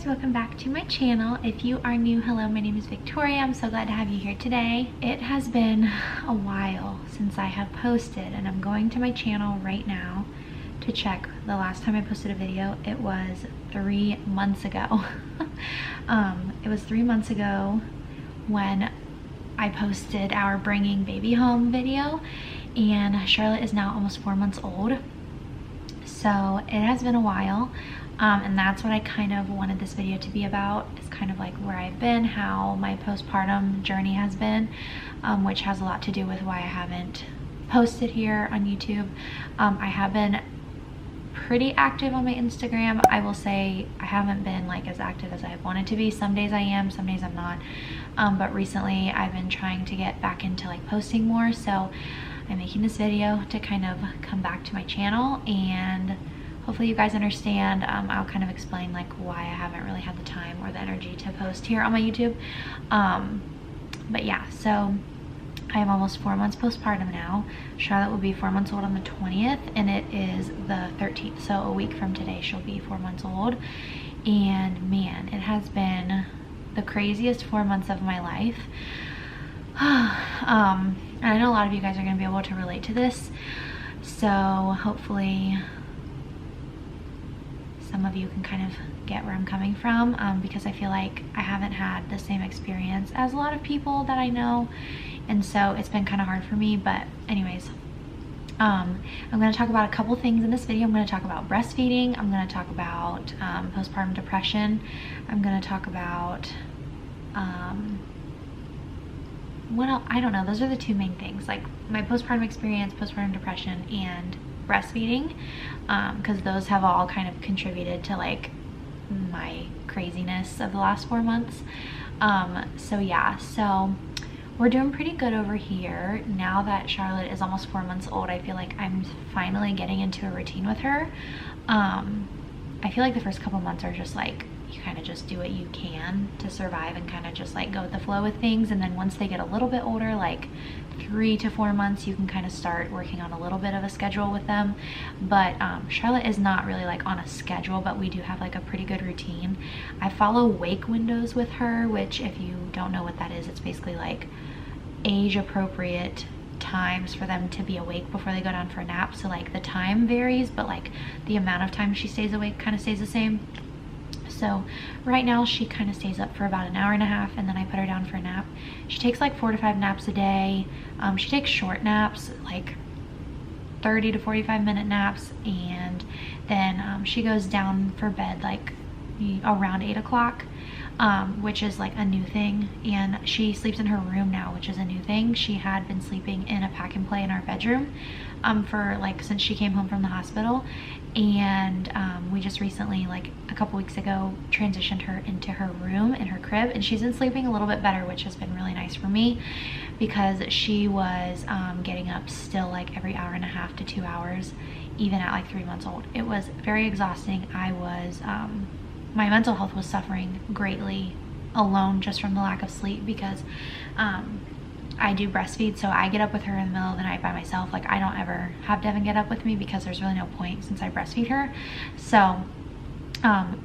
guys, welcome back to my channel. If you are new, hello, my name is Victoria. I'm so glad to have you here today. It has been a while since I have posted, and I'm going to my channel right now to check the last time I posted a video. It was 3 months ago. It was 3 months ago when I posted our bringing baby home video, and Charlotte is now almost 4 months old. So it has been a while, and that's what I kind of wanted this video to be about. It's kind of like where I've been, how my postpartum journey has been, which has a lot to do with why I haven't posted here on YouTube. I have been pretty active on my Instagram. I will say I haven't been like as active as I wanted to be. Some days I am, some days I'm not. But recently I've been trying to get back into like posting more. So I'm making this video to kind of come back to my channel, and hopefully you guys understand. I'll kind of explain like why I haven't really had the time or the energy to post here on my YouTube. But yeah, so I am almost 4 months postpartum now. Charlotte will be 4 months old on the 20th, and it is the 13th. So a week from today, she'll be 4 months old. And man, it has been the craziest 4 months of my life. And I know a lot of you guys are going to be able to relate to this, so hopefully some of you can kind of get where I'm coming from, because I feel like I haven't had the same experience as a lot of people that I know, and so it's been kind of hard for me. But anyways, I'm going to talk about a couple things in this video. I'm going to talk about breastfeeding, I'm going to talk about postpartum depression, I'm going to talk about what else? I don't know. Those are the two main things, like my postpartum experience, postpartum depression, and breastfeeding, because those have all kind of contributed to like my craziness of the last 4 months. So yeah, so we're doing pretty good over here. Now that Charlotte is almost 4 months old, I feel like I'm finally getting into a routine with her. I feel like the first couple months are just like, you kind of just do what you can to survive and kind of just like go with the flow with things. And then once they get a little bit older, like 3 to 4 months, you can kind of start working on a little bit of a schedule with them. But Charlotte is not really like on a schedule, but we do have like a pretty good routine. I follow wake windows with her, which if you don't know what that is, it's basically like age appropriate times for them to be awake before they go down for a nap. So like the time varies, but like the amount of time she stays awake kind of stays the same. So right now she kind of stays up for about an hour and a half, and then I put her down for a nap. She takes like 4 to 5 naps a day. She takes short naps, like 30 to 45 minute naps, and then she goes down for bed like around 8 o'clock, which is like a new thing. And she sleeps in her room now, which is a new thing. She had been sleeping in a pack and play in our bedroom for like since she came home from the hospital, and we just recently, like a couple weeks ago, transitioned her into her room in her crib, and she's been sleeping a little bit better, which has been really nice for me, because she was getting up still like every hour and a half to 2 hours, even at like 3 months old. It was very exhausting. I was my mental health was suffering greatly alone just from the lack of sleep, because I do breastfeed, so I get up with her in the middle of the night by myself. Like I don't ever have Devin get up with me because there's really no point since I breastfeed her. So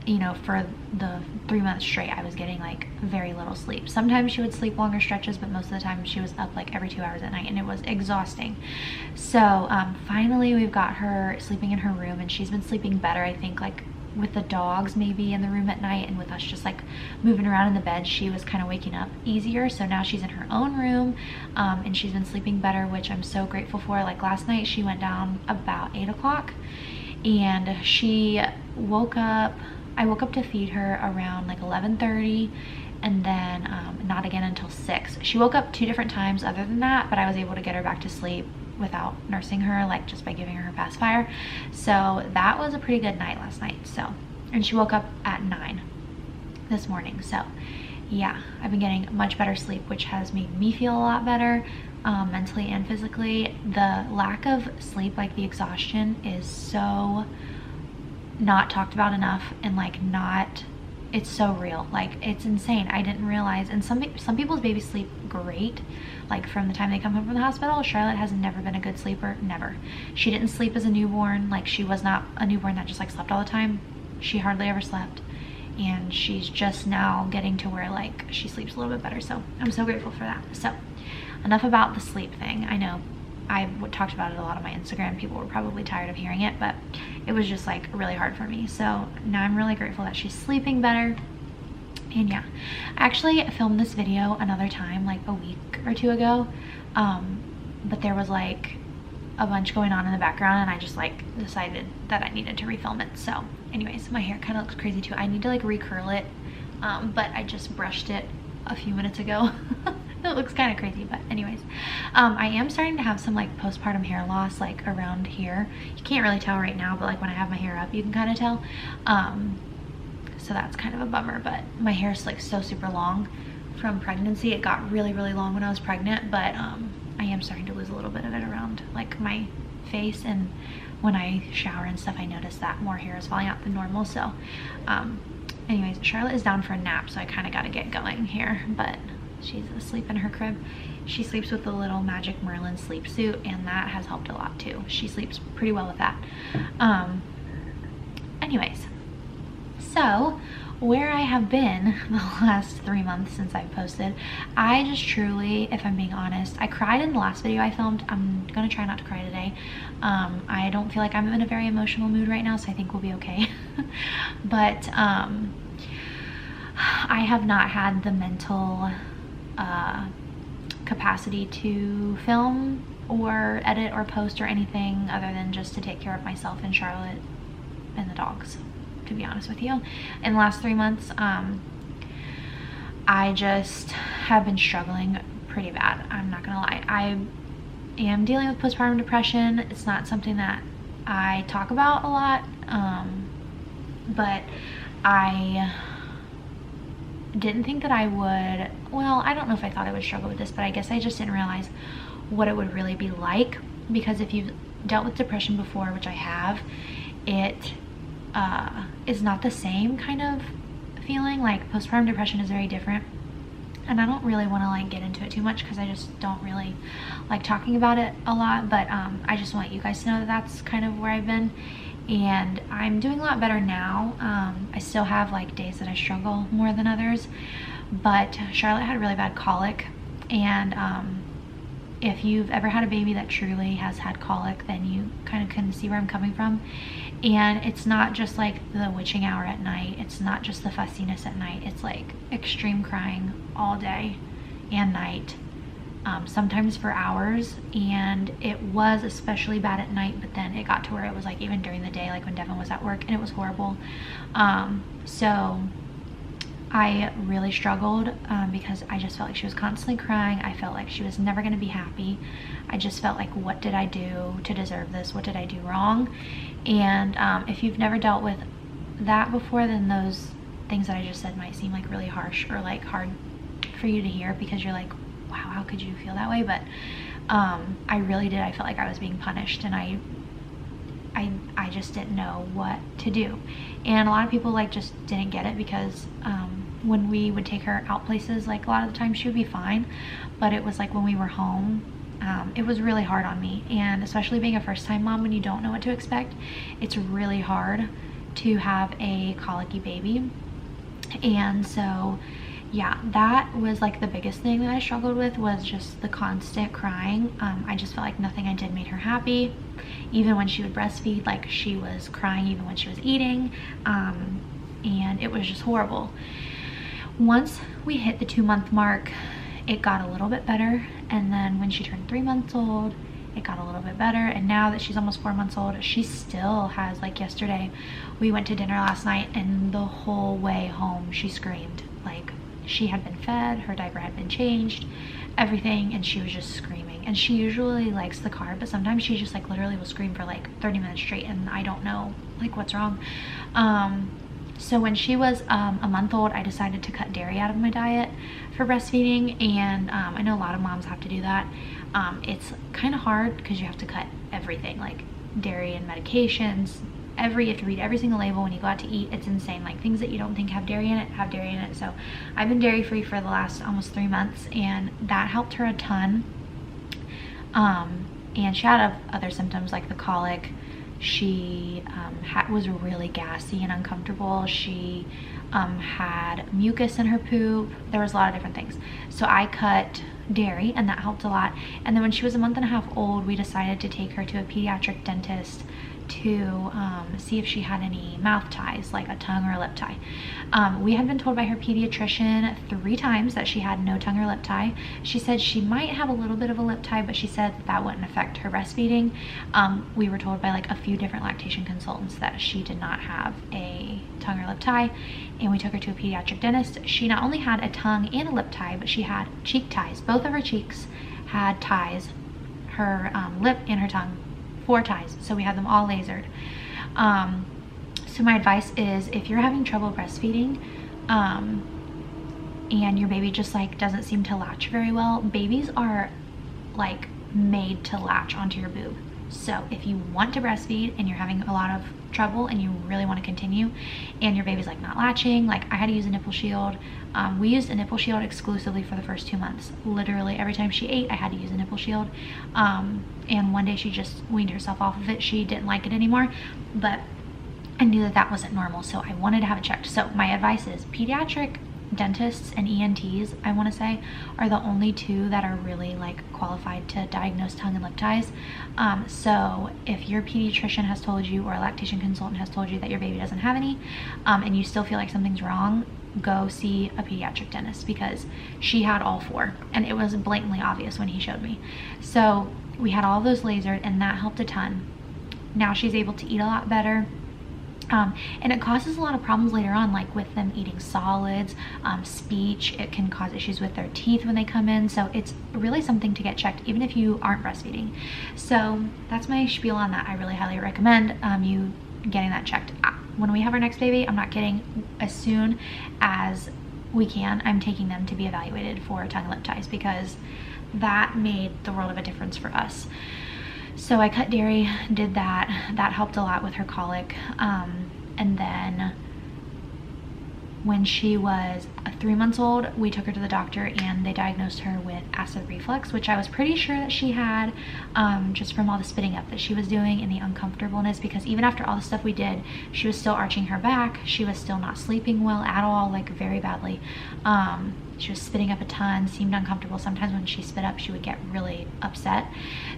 you know, for the 3 months straight, I was getting like very little sleep. Sometimes she would sleep longer stretches, but most of the time she was up like every 2 hours at night, and it was exhausting. So finally we've got her sleeping in her room, and she's been sleeping better, I think, like with the dogs maybe in the room at night, and with us just like moving around in the bed, she was kind of waking up easier. So now she's in her own room, and she's been sleeping better, which I'm so grateful for. Like last night she went down about 8 o'clock, and she woke up, I woke up to feed her around like 11:30, and then not again until 6. She woke up 2 different times other than that, but I was able to get her back to sleep without nursing her, like just by giving her pacifier. So that was a pretty good night last night. So, and she woke up at 9 this morning. So yeah, I've been getting much better sleep, which has made me feel a lot better, mentally and physically. The lack of sleep, like the exhaustion, is so not talked about enough, and like not, it's so real. Like it's insane. I didn't realize, and some people's babies sleep great, like from the time they come home from the hospital. Charlotte has never been a good sleeper, never. She didn't sleep as a newborn. Like she was not a newborn that just like slept all the time. She hardly ever slept. and she's just now getting to where like she sleeps a little bit better. So I'm so grateful for that. So enough about the sleep thing. I know I talked about it a lot on my Instagram. People were probably tired of hearing it, but it was just like really hard for me. So now I'm really grateful that she's sleeping better. And yeah, I actually filmed this video another time, like a week or two ago, but there was like a bunch going on in the background, and I just like decided that I needed to refilm it. So anyways, my hair kind of looks crazy too. I need to like recurl it, but I just brushed it a few minutes ago. It looks kind of crazy, but anyways, I am starting to have some like postpartum hair loss like around here. You can't really tell right now, but like when I have my hair up, you can kind of tell. So that's kind of a bummer, but my hair is like so super long from pregnancy. It got really, really long when I was pregnant, but I am starting to lose a little bit of it around like my face, and when I shower and stuff, I notice that more hair is falling out than normal. So anyways, Charlotte is down for a nap, so I kind of got to get going here, but she's asleep in her crib. She sleeps with the little Magic Merlin sleep suit, and that has helped a lot too. She sleeps pretty well with that. Anyways, so where I have been the last 3 months since I've posted, I just truly, if I'm being honest, I cried in the last video I filmed. I'm gonna try not to cry today. I don't feel like I'm in a very emotional mood right now, so I think we'll be okay. But I have not had the mental capacity to film or edit or post or anything other than just to take care of myself and Charlotte and the dogs, to be honest with you. In the last 3 months, I just have been struggling pretty bad. I'm not gonna lie. I am dealing with postpartum depression. It's not something that I talk about a lot, but I didn't think that I would, well, I don't know if I thought I would struggle with this, but I guess I just didn't realize what it would really be like, because if you've dealt with depression before, which I have, it is not the same kind of feeling. Like postpartum depression is very different, and I don't really want to like get into it too much because I just don't really like talking about it a lot, but I just want you guys to know that that's kind of where I've been, and I'm doing a lot better now. I still have like days that I struggle more than others, but Charlotte had really bad colic, and if you've ever had a baby that truly has had colic, then you kind of can see where I'm coming from. And it's not just like the witching hour at night, it's not just the fussiness at night, it's like extreme crying all day and night, sometimes for hours. And it was especially bad at night, but then it got to where it was like even during the day, like when Devin was at work, and it was horrible. So I really struggled because I just felt like she was constantly crying. I felt like she was never going to be happy. I just felt like, what did I do to deserve this? What did I do wrong? And if you've never dealt with that before, then those things that I just said might seem like really harsh or like hard for you to hear, because you're like, wow, how could you feel that way? But I really did. I felt like I was being punished, and I just didn't know what to do. And a lot of people like just didn't get it, because when we would take her out places, like a lot of the time she would be fine, but it was like when we were home, it was really hard on me. And especially being a first-time mom, when you don't know what to expect, it's really hard to have a colicky baby. And so yeah, that was like the biggest thing that I struggled with, was just the constant crying. I just felt like nothing I did made her happy. Even when she would breastfeed, like she was crying even when she was eating, and it was just horrible. Once we hit the 2-month mark, it got a little bit better, and then when she turned 3 months old, it got a little bit better. And now that she's almost 4 months old, she still has, like yesterday, we went to dinner last night, and the whole way home she screamed. Like, she had been fed, her diaper had been changed, everything, and she was just screaming. And she usually likes the car, but sometimes she just like literally will scream for like 30 minutes straight, and I don't know like what's wrong. So when she was a month old, I decided to cut dairy out of my diet for breastfeeding, and I know a lot of moms have to do that. It's kind of hard because you have to cut everything, like dairy and medications. You have to read every single label when you go out to eat. It's insane. Like things that you don't think have dairy in it have dairy in it. So I've been dairy free for the last almost 3 months, and that helped her a ton. And she had other symptoms like the colic. She was really gassy and uncomfortable. She had mucus in her poop. There was a lot of different things. So I cut dairy, and that helped a lot. And then when she was a month and a half old, we decided to take her to a pediatric dentist to see if she had any mouth ties, like a tongue or a lip tie. We had been told by her pediatrician 3 times that she had no tongue or lip tie. She said she might have a little bit of a lip tie, but she said that wouldn't affect her breastfeeding. We were told by like a few different lactation consultants that she did not have a tongue or lip tie, and we took her to a pediatric dentist. She not only had a tongue and a lip tie, but she had cheek ties. Both of her cheeks had ties, her lip and her tongue. 4 ties, so we had them all lasered. So my advice is, if you're having trouble breastfeeding and your baby just like doesn't seem to latch very well, babies are like made to latch onto your boob. So if you want to breastfeed and you're having a lot of trouble and you really want to continue and your baby's like not latching, like I had to use a nipple shield. We used a nipple shield exclusively for the first 2 months. Literally every time she ate, I had to use a nipple shield. And one day she just weaned herself off of it. She didn't like it anymore, but I knew that that wasn't normal, so I wanted to have it checked. So my advice is pediatric dentists and ENTs, I want to say, are the only 2 that are really like qualified to diagnose tongue and lip ties. So if your pediatrician has told you, or a lactation consultant has told you that your baby doesn't have any, and you still feel like something's wrong, go see a pediatric dentist, because she had all 4 and it was blatantly obvious when he showed me. So we had all those lasered, and that helped a ton. Now she's able to eat a lot better. And it causes a lot of problems later on, like with them eating solids, speech. It can cause issues with their teeth when they come in. So it's really something to get checked, even if you aren't breastfeeding. So that's my spiel on that. I really highly recommend you getting that checked. When we have our next baby, I'm not kidding, as soon as we can, I'm taking them to be evaluated for tongue and lip ties, because that made the world of a difference for us. So I cut dairy, did that. That helped a lot with her colic. And then when she was 3 months old, we took her to the doctor and they diagnosed her with acid reflux, which I was pretty sure that she had, just from all the spitting up that she was doing and the uncomfortableness, because even after all the stuff we did, she was still arching her back. She was still not sleeping well at all, like very badly. She was spitting up a ton, seemed uncomfortable. Sometimes when she spit up, she would get really upset.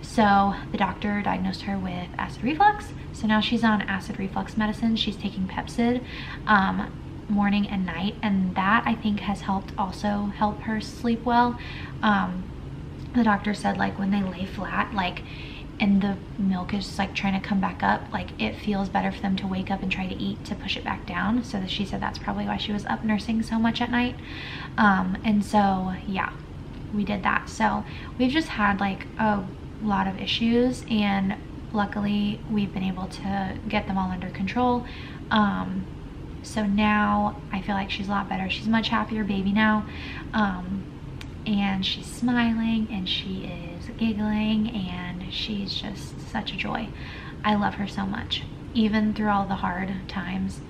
So the doctor diagnosed her with acid reflux. So now she's on acid reflux medicine. She's taking Pepsid morning and night, and that I think has helped also help her sleep well. The doctor said, like, when they lay flat, like, and the milk is just like trying to come back up, like it feels better for them to wake up and try to eat to push it back down. So that she said that's probably why she was up nursing so much at night. And so yeah, we did that. So we've just had like a lot of issues, and luckily we've been able to get them all under control. So now I feel like she's a lot better. She's a much happier baby now. And she's smiling and she is giggling and she's just such a joy. I love her so much, even through all the hard times.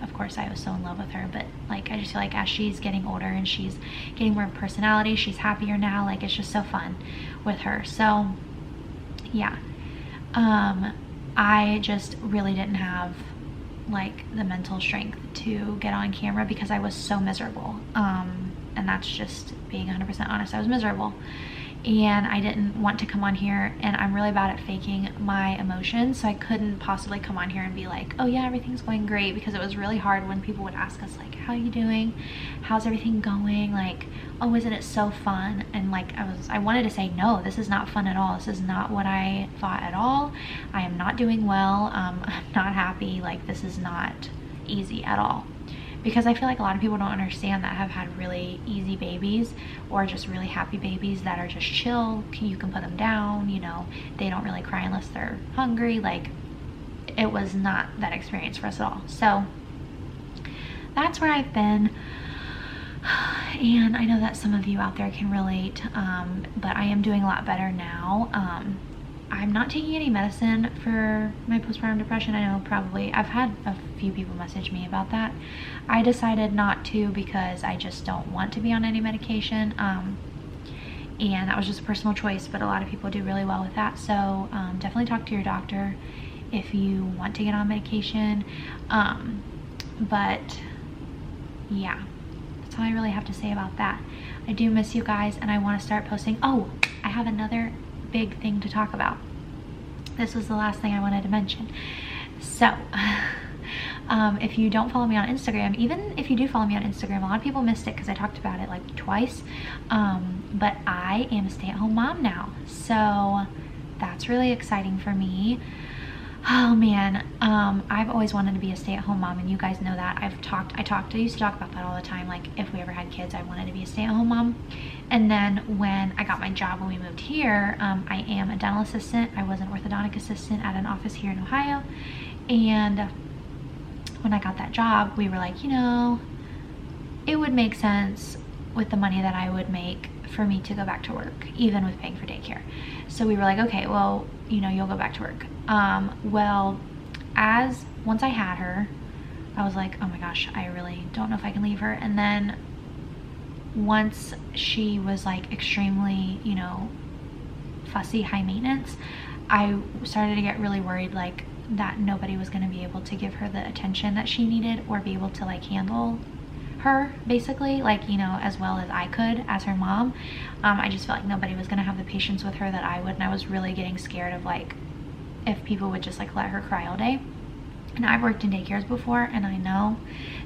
Of course I was so in love with her, but like I just feel like as she's getting older and she's getting more personality, she's happier now. Like it's just so fun with her. So yeah, I just really didn't have like the mental strength to get on camera because I was so miserable. And that's just being 100% honest. I was miserable and I didn't want to come on here, and I'm really bad at faking my emotions, so I couldn't possibly come on here and be like, oh yeah, everything's going great, because it was really hard when people would ask us like, how are you doing? How's everything going? Like, oh, isn't it so fun? And like I wanted to say, no, this is not fun at all. This is not what I thought at all. I am not doing well. I'm not happy. Like this is not easy at all. Because I feel like a lot of people don't understand that have had really easy babies or just really happy babies that are just chill. You can put them down, you know, they don't really cry unless they're hungry. Like it was not that experience for us at all. So that's where I've been. And I know that some of you out there can relate, but I am doing a lot better now. I'm not taking any medicine for my postpartum depression. I know probably I've had a few people message me about that. I decided not to because I just don't want to be on any medication. And that was just a personal choice, but a lot of people do really well with that. So definitely talk to your doctor if you want to get on medication. But yeah, that's all I really have to say about that. I do miss you guys, and I want to start posting. Oh, I have another big thing to talk about. This was the last thing I wanted to mention. So, if you don't follow me on Instagram, even if you do follow me on Instagram, a lot of people missed it because I talked about it like twice. But I am a stay-at-home mom now, so that's really exciting for me. Oh man, I've always wanted to be a stay-at-home mom, and you guys know that. I used to talk about that all the time. Like, if we ever had kids, I wanted to be a stay-at-home mom. And then when I got my job when we moved here, I am a dental assistant. I was an orthodontic assistant at an office here in Ohio. And when I got that job, we were like, you know, it would make sense with the money that I would make for me to go back to work, even with paying for daycare. So we were like, okay, well, you know, you'll go back to work. Well, once I had her, I was like, oh my gosh, I really don't know if I can leave her. And then once she was like extremely, you know, fussy, high maintenance, I started to get really worried, like, that nobody was going to be able to give her the attention that she needed, or be able to like handle her, basically, like, you know, as well as I could as her mom. I just felt like nobody was going to have the patience with her that I would, and I was really getting scared of like if people would just like let her cry all day. And I've worked in daycares before, and I know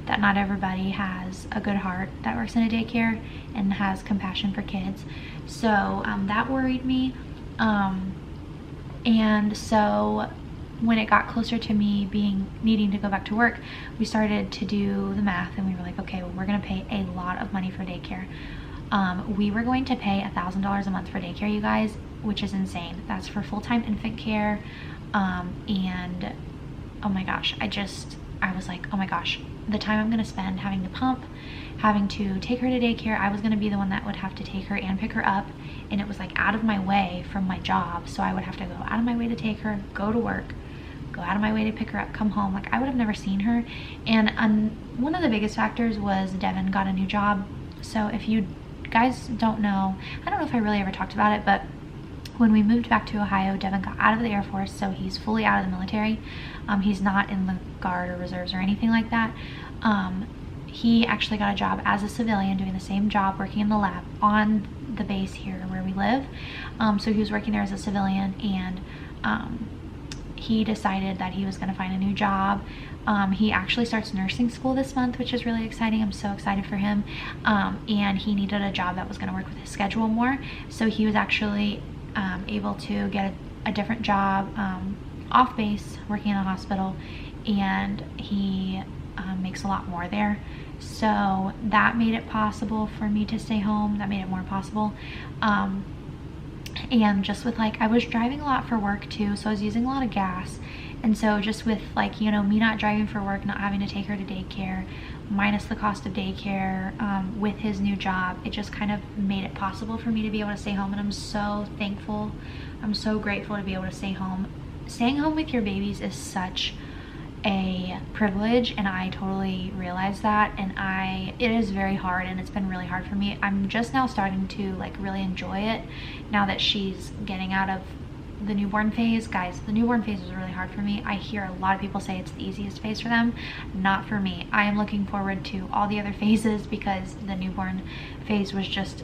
that not everybody has a good heart that works in a daycare and has compassion for kids. So that worried me. And so when it got closer to me needing to go back to work, we started to do the math, and we were like, okay, well, we're gonna pay a lot of money for daycare. We were going to pay $1,000 a month for daycare, you guys, which is insane. That's for full-time infant care. And oh my gosh, I was like, oh my gosh, the time I'm gonna spend having to pump, having to take her to daycare. I was gonna be the one that would have to take her and pick her up, and it was like out of my way from my job, so I would have to go out of my way to take her, go to work, go out of my way to pick her up, come home. Like, I would have never seen her. And one of the biggest factors was Devin got a new job. So if you guys don't know, I don't know if I really ever talked about it, but when we moved back to Ohio, Devin got out of the Air Force, so he's fully out of the military. He's not in the Guard or Reserves or anything like that. He actually got a job as a civilian, doing the same job, working in the lab on the base here where we live. So he was working there as a civilian, and he decided that he was going to find a new job. He actually starts nursing school this month, which is really exciting. I'm so excited for him. And he needed a job that was going to work with his schedule more. So he was actually able to get a different job off base, working in a hospital, and he makes a lot more there. So that made it possible for me to stay home. That made it more possible. And just with like, I was driving a lot for work too, so I was using a lot of gas. And so just with like, you know, me not driving for work, not having to take her to daycare, minus the cost of daycare, with his new job, it just kind of made it possible for me to be able to stay home. And I'm so thankful. I'm so grateful to be able to stay home. Staying home with your babies is such a privilege, and I totally realize that, and it is very hard, and it's been really hard for me. I'm just now starting to like really enjoy it now that she's getting out of the newborn phase. Guys, the newborn phase was really hard for me. I hear a lot of people say it's the easiest phase for them. Not for me. I am looking forward to all the other phases, because the newborn phase was just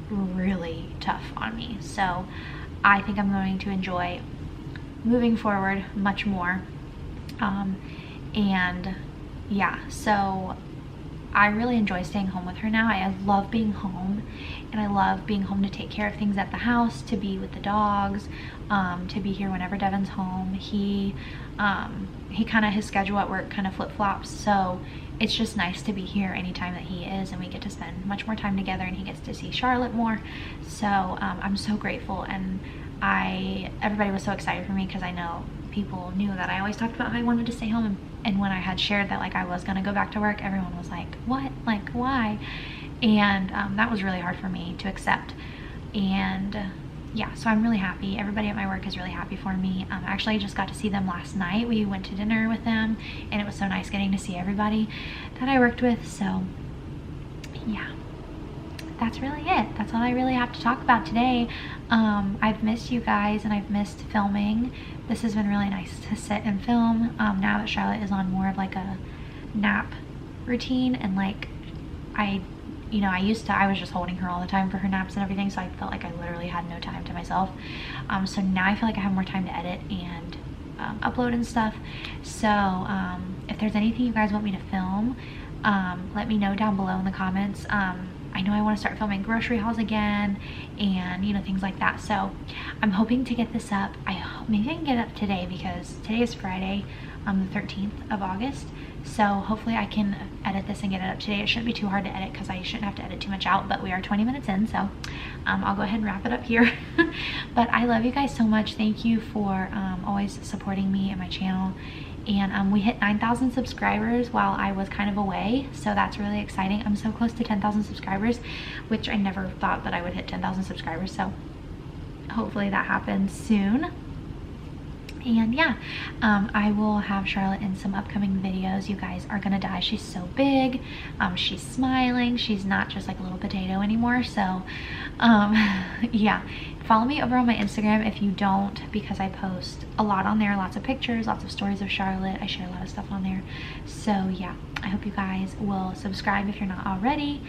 really tough on me. So I think I'm going to enjoy moving forward much more. And yeah, so I really enjoy staying home with her now. I love being home, and I love being home to take care of things at the house, to be with the dogs, to be here whenever Devin's home. He kind of, his schedule at work kind of flip-flops, so it's just nice to be here anytime that he is, and we get to spend much more time together, and he gets to see Charlotte more. So I'm so grateful, and everybody was so excited for me, because I know people knew that I always talked about how I wanted to stay home, and when I had shared that like I was gonna go back to work, everyone was like, what, like why? And that was really hard for me to accept. And yeah, so I'm really happy. Everybody at my work is really happy for me. Actually, I just got to see them last night. We went to dinner with them, and it was so nice getting to see everybody that I worked with. So yeah, that's really it. That's all I really have to talk about today. I've missed you guys, and I've missed filming. This has been really nice to sit and film now that Charlotte is on more of like a nap routine, and like I was just holding her all the time for her naps and everything, so I felt like I literally had no time to myself. So now I feel like I have more time to edit and upload and stuff. So if there's anything you guys want me to film, let me know down below in the comments. I know I want to start filming grocery hauls again, and things like that. So I'm hoping to get this up. Maybe I can get it up today, because today is Friday, the 13th of August. So hopefully I can edit this and get it up today. It shouldn't be too hard to edit, because I shouldn't have to edit too much out, but we are 20 minutes in, so I'll go ahead and wrap it up here. But I love you guys so much. Thank you for always supporting me and my channel. And we hit 9,000 subscribers while I was kind of away, so that's really exciting. I'm so close to 10,000 subscribers, which I never thought that I would hit 10,000 subscribers, so hopefully that happens soon. And yeah, I will have Charlotte in some upcoming videos. You guys are gonna die. She's so big. She's smiling. She's not just like a little potato anymore. So yeah, follow me over on my Instagram if you don't, because I post a lot on there, lots of pictures, lots of stories of Charlotte. I share a lot of stuff on there. So yeah, I hope you guys will subscribe if you're not already,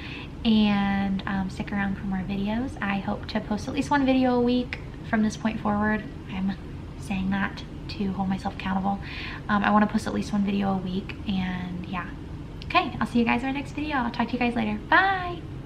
and stick around for more videos. I hope to post at least one video a week from this point forward. I'm saying that to hold myself accountable. I want to post at least one video a week, and yeah. Okay, I'll see you guys in my next video. I'll talk to you guys later. Bye!